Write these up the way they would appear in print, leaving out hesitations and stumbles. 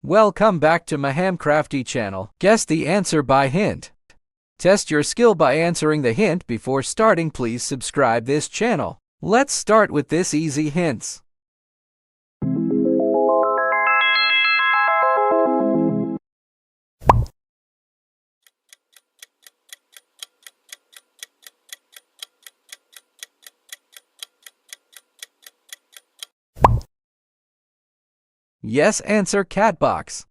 Welcome back to Mahamcrafty channel. Guess the answer by hint. Test your skill by answering the hint before starting. Please subscribe this channel. Let's start with this easy hints. Yes, answer Catbox.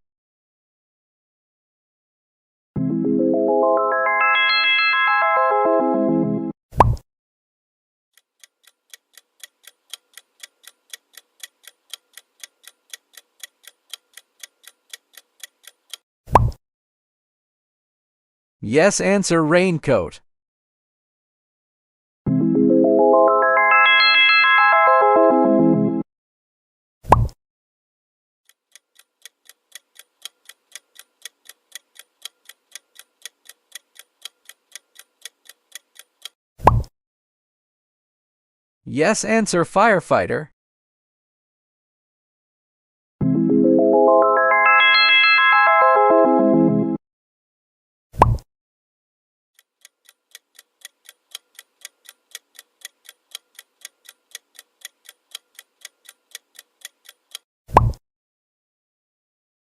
Yes, answer Raincoat. Yes, answer Firefighter.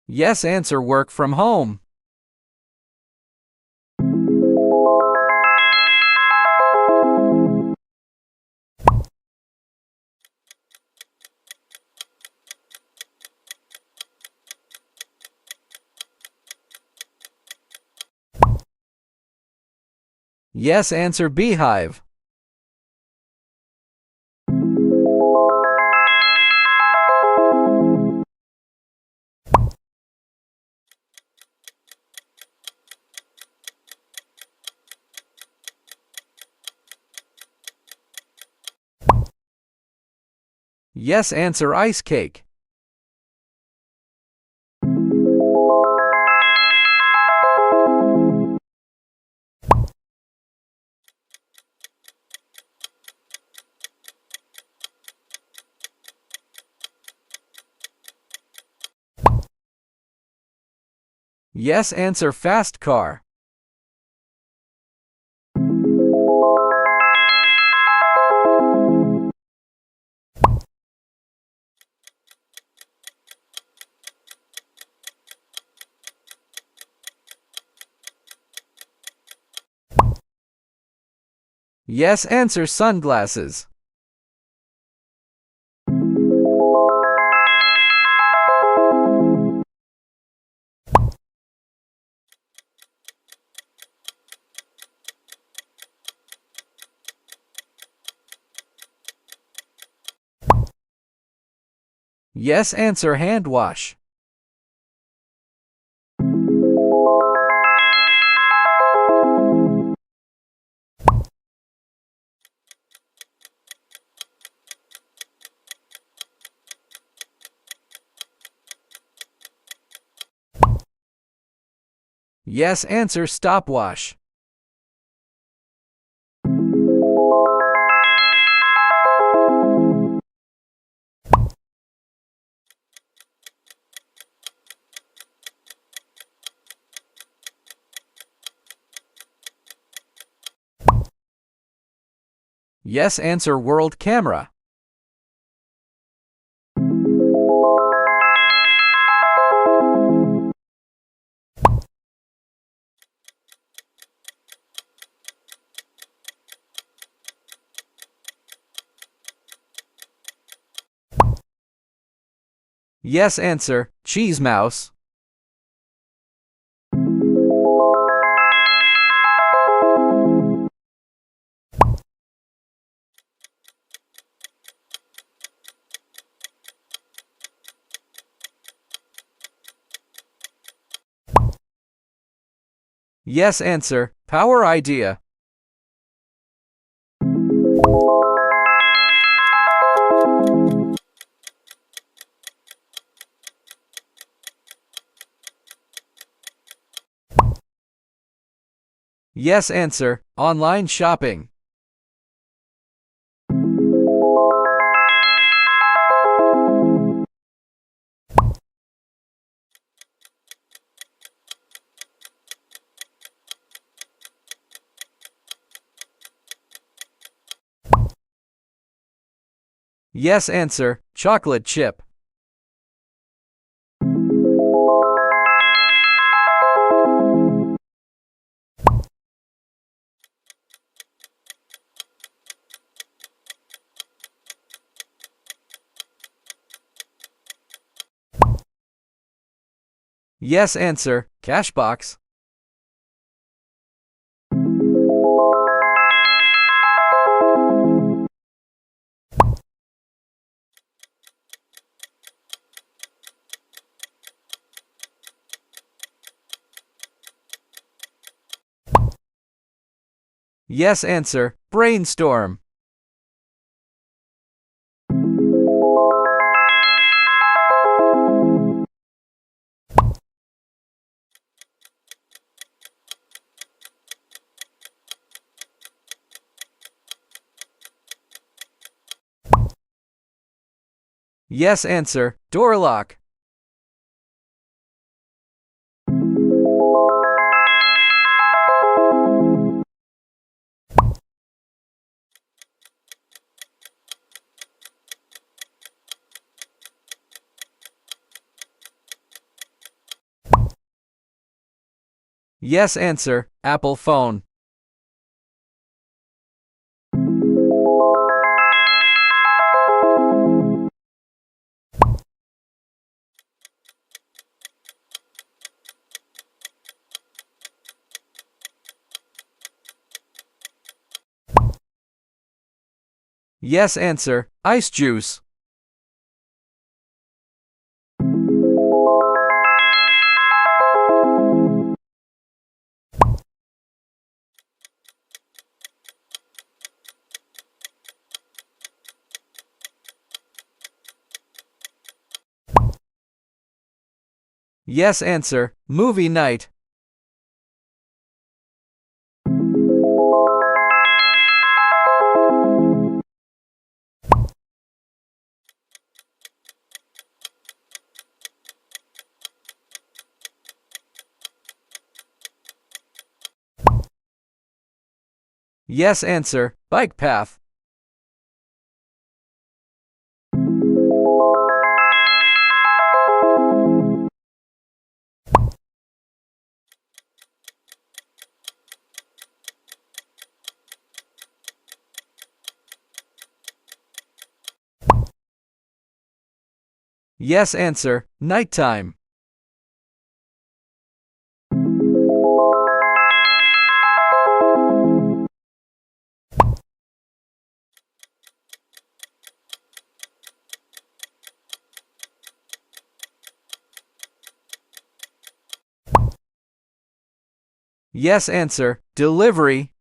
Yes, answer Work from Home. Yes, answer Beehive. Yes, answer Ice Cake. Yes, answer Fast Car. Yes, answer Sunglasses. Yes, answer Hand Wash. Yes, answer Stopwash. Yes, answer World Camera. Yes, answer Cheese Mouse. Yes, answer Power Idea. Yes, answer Online Shopping. Yes answer, chocolate chip. Yes answer, cash box. Yes answer, brainstorm. Yes answer, door lock. Yes answer, Apple phone. Yes answer, ice juice. Yes answer, movie night. Yes answer, bike path. Yes answer, nighttime. Yes answer, delivery.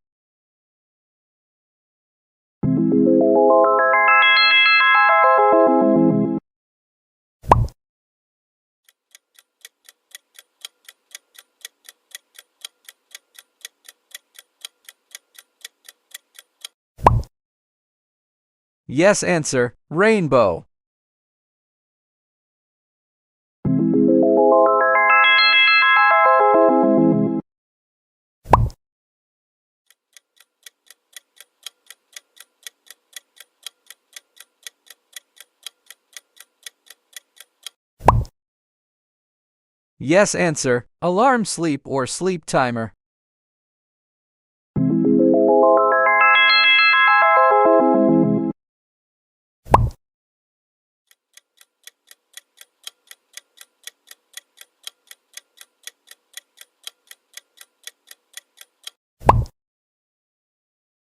Yes answer, rainbow. Yes answer, alarm sleep or sleep timer.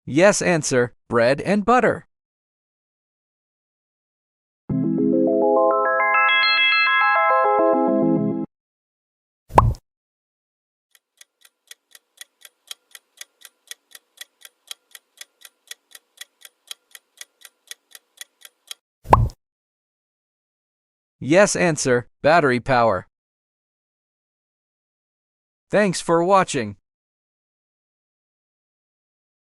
Yes answer, bread and butter. Yes answer, battery power. Thanks for watching.